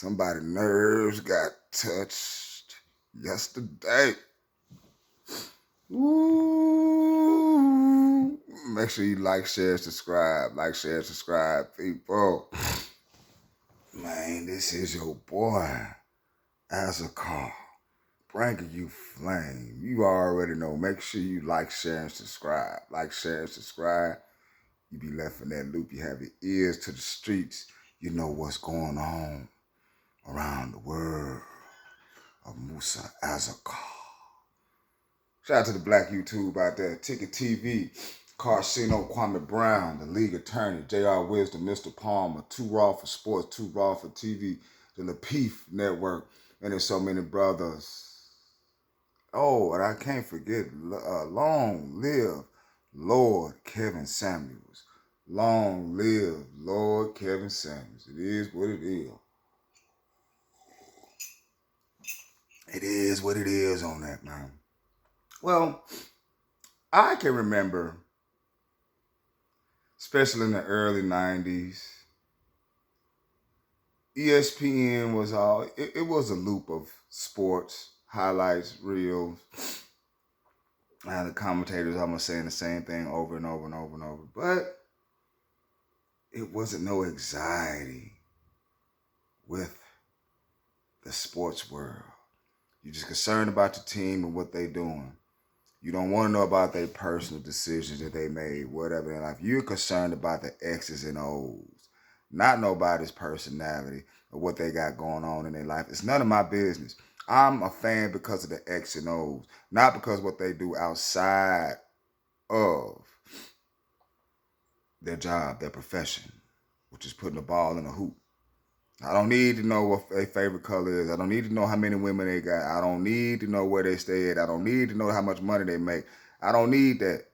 Somebody's nerves got touched yesterday. Ooh. Make sure you like, share, subscribe. Like, share, subscribe, people. Man, this is your boy, Azakar, bringing you flame. You already know. Make sure you like, share, and subscribe. Like, share, and subscribe. You be left in that loop. You have your ears to the streets. You know what's going on around the world of Musa Azakar. Shout out to the black YouTube out there. Ticket TV, Carcino, Kwame Brown, the league attorney, J.R. Wisdom, Mr. Palmer, Too Raw for Sports, Too Raw for TV, the Lapeef Network, and there's so many brothers. Oh, and I can't forget, long live Lord Kevin Samuels. Long live Lord Kevin Samuels. It is what it is. It is what it is on that, man. Well, I can remember, especially in the early 90s, ESPN was it was a loop of sports, highlights, reels. And the commentators almost saying the same thing over and over and over and over. But it wasn't no anxiety with the sports world. You're just concerned about your team and what they're doing. You don't want to know about their personal decisions that they made, whatever in life. You're concerned about the X's and O's, not nobody's personality or what they got going on in their life. It's none of my business. I'm a fan because of the X and O's, not because of what they do outside of their job, their profession, which is putting the ball in a hoop. I don't need to know what their favorite color is. I don't need to know how many women they got. I don't need to know where they stay at. I don't need to know how much money they make. I don't need that.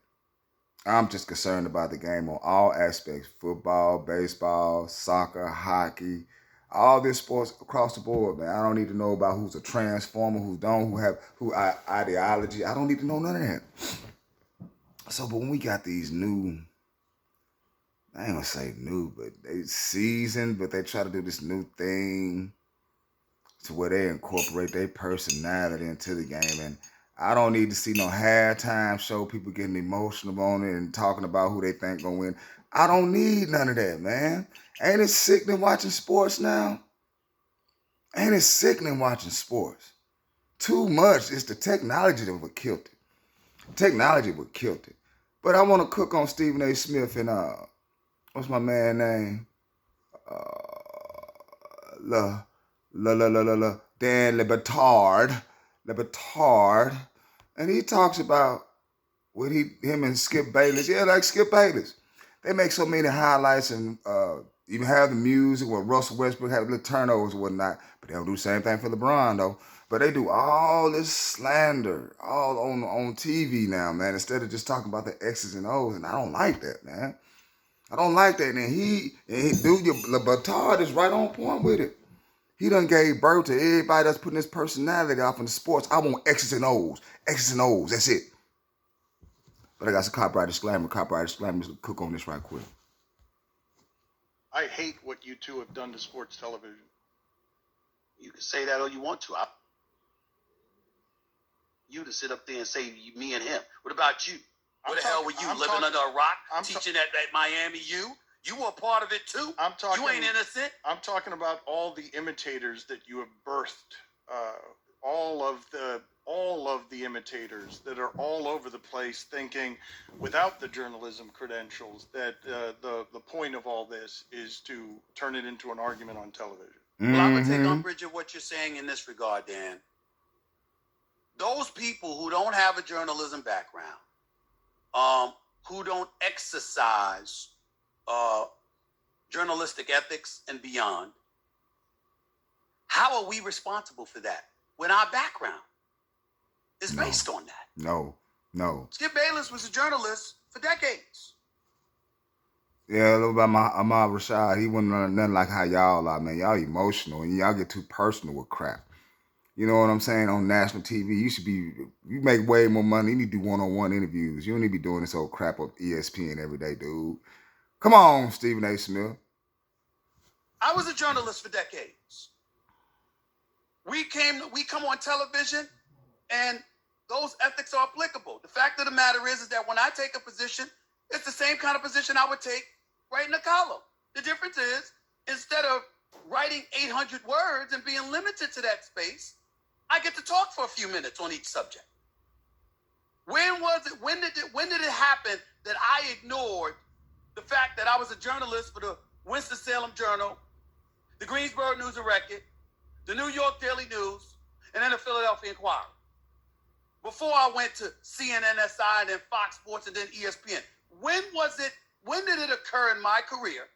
I'm just concerned about the game on all aspects. Football, baseball, soccer, hockey, all this sports across the board, man. I don't need to know about who's a transformer, who don't, who ideology. I don't need to know none of that. So, but when we got these new, I ain't gonna say new, but they seasoned, but they try to do this new thing to where they incorporate their personality into the game. And I don't need to see no halftime show, people getting emotional on it and talking about who they think gonna win. I don't need none of that, man. Ain't it sickening watching sports now? Ain't it sickening watching sports? Too much. It's the technology that would kill it. Technology would kill it. But I want to cook on Stephen A. Smith and what's my man name? Dan Batard. And he talks about what him and Skip Bayless. Yeah, like Skip Bayless. They make so many highlights and even have the music where Russell Westbrook had little turnovers and whatnot. But they don't do the same thing for LeBron, though. But they do all this slander all on TV now, man, instead of just talking about the X's and O's. And I don't like that, man. I don't like that. And dude, Batard is right on point with it. He done gave birth to everybody that's putting his personality off in the sports. I want X's and O's. X's and O's. That's it. But I got some copyright disclaimer. Let's cook on this right quick. I hate what you two have done to sports television. You can say that all you want to. You to sit up there and say me and him. What about you? Where the hell were you? Living under a rock? Teaching at Miami U? You were a part of it too? You ain't innocent. I'm talking about all the imitators that you have birthed. All of the imitators that are all over the place thinking without the journalism credentials that the point of all this is to turn it into an argument on television. Mm-hmm. Well, I'm going to take umbrage of what you're saying in this regard, Dan. Those people who don't have a journalism background, who don't exercise journalistic ethics and beyond, how are we responsible for that when our background is based on that? No. Skip Bayless was a journalist for decades. Yeah, a little about Ahmad Rashad. He wasn't nothing like how y'all are, man. Y'all emotional and y'all get too personal with crap. You know what I'm saying? On national TV, you make way more money. You need to do one-on-one interviews. You don't need to be doing this old crap of ESPN every day, dude. Come on, Stephen A. Smith. I was a journalist for decades. we come on television, and those ethics are applicable. The fact of the matter is that when I take a position, it's the same kind of position I would take writing a column. The difference is, instead of writing 800 words and being limited to that space, I get to talk for a few minutes on each subject. When did it happen that I ignored the fact that I was a journalist for the Winston-Salem Journal, the Greensboro News and Record, the New York Daily News, and then the Philadelphia Inquirer? Before I went to CNN-SI and then Fox Sports and then ESPN. When did it occur in my career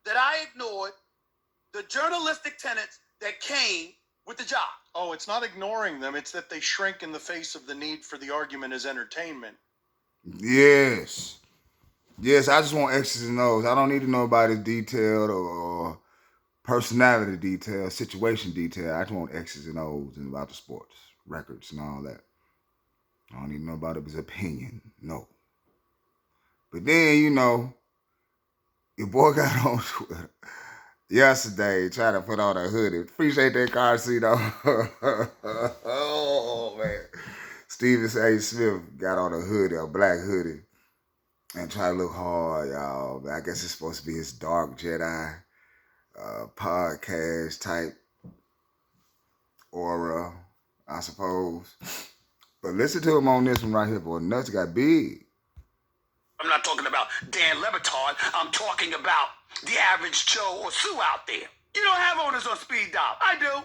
that I ignored the journalistic tenets that came with the job? Oh, it's not ignoring them. It's that they shrink in the face of the need for the argument as entertainment. Yes. Yes, I just want X's and O's. I don't need to know about his detailed or personality detail, situation detail. I just want X's and O's and about the sports, records and all that. I don't need to know about his opinion. No. But then, your boy got on Twitter yesterday trying to put on a hoodie. Appreciate that, Carcino. Oh, man. Stephen A. Smith got on a hoodie, a black hoodie, and try to look hard, y'all. I guess it's supposed to be his Dark Jedi podcast type aura, I suppose. But listen to him on this one right here, boy. Nuts got big. I'm not talking about Dan Le Batard. I'm talking about the average Joe or Sue out there. You don't have owners on speed dial. I do.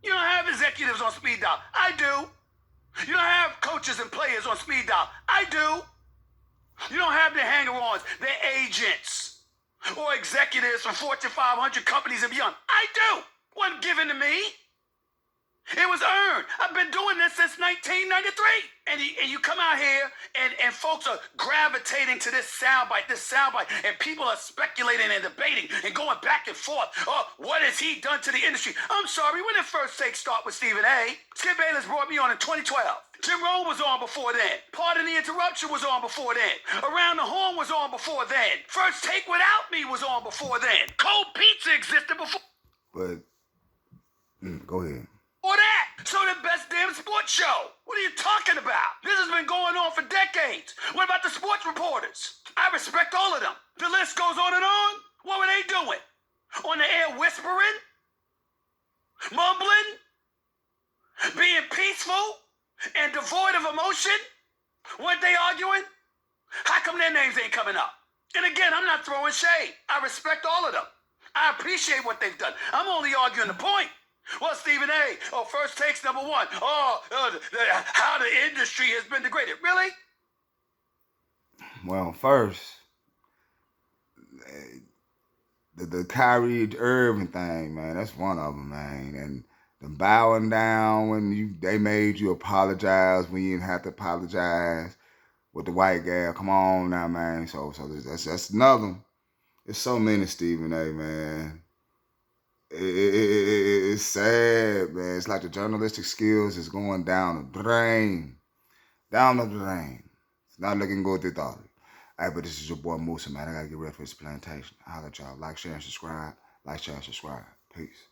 You don't have executives on speed dial. I do. You don't have coaches and players on speed dial. I do. You don't have their hanger-ons, their agents, or executives from Fortune 500 companies and beyond. I do. Wasn't given to me. It was earned. I've been doing this since 1993. And you come out here and folks are gravitating to this soundbite, and people are speculating and debating and going back and forth. Oh, what has he done to the industry? I'm sorry, when did First Take start with Stephen A? Skip Bayless brought me on in 2012. Jim Rohn was on before then. Pardon the Interruption was on before then. Around the Horn was on before then. First Take Without Me was on before then. Cold Pizza existed before. But, go ahead. Or that. So the best damn sports show. What are you talking about? This has been going on for decades. What about the sports reporters? I respect all of them. The list goes on and on. What were they doing? On the air whispering? Mumbling? Being peaceful and devoid of emotion? Weren't they arguing? How come their names ain't coming up? And again, I'm not throwing shade. I respect all of them. I appreciate what they've done. I'm only arguing the point. Well, Stephen A. Oh, First Take's number one. Oh, how the industry has been degraded. Really? Well, first, the Kyrie Irving thing, man, that's one of them, man. And the bowing down when they made you apologize when you didn't have to apologize with the white gal. Come on now, man. So that's another one. There's so many Stephen A., man. It's sad, man. It's like the journalistic skills is going down the drain. Down the drain. It's not looking good, they thought. All right, but this is your boy Musa, man. I gotta get ready for this plantation. I'll let y'all like, share, and subscribe. Like, share, and subscribe. Peace.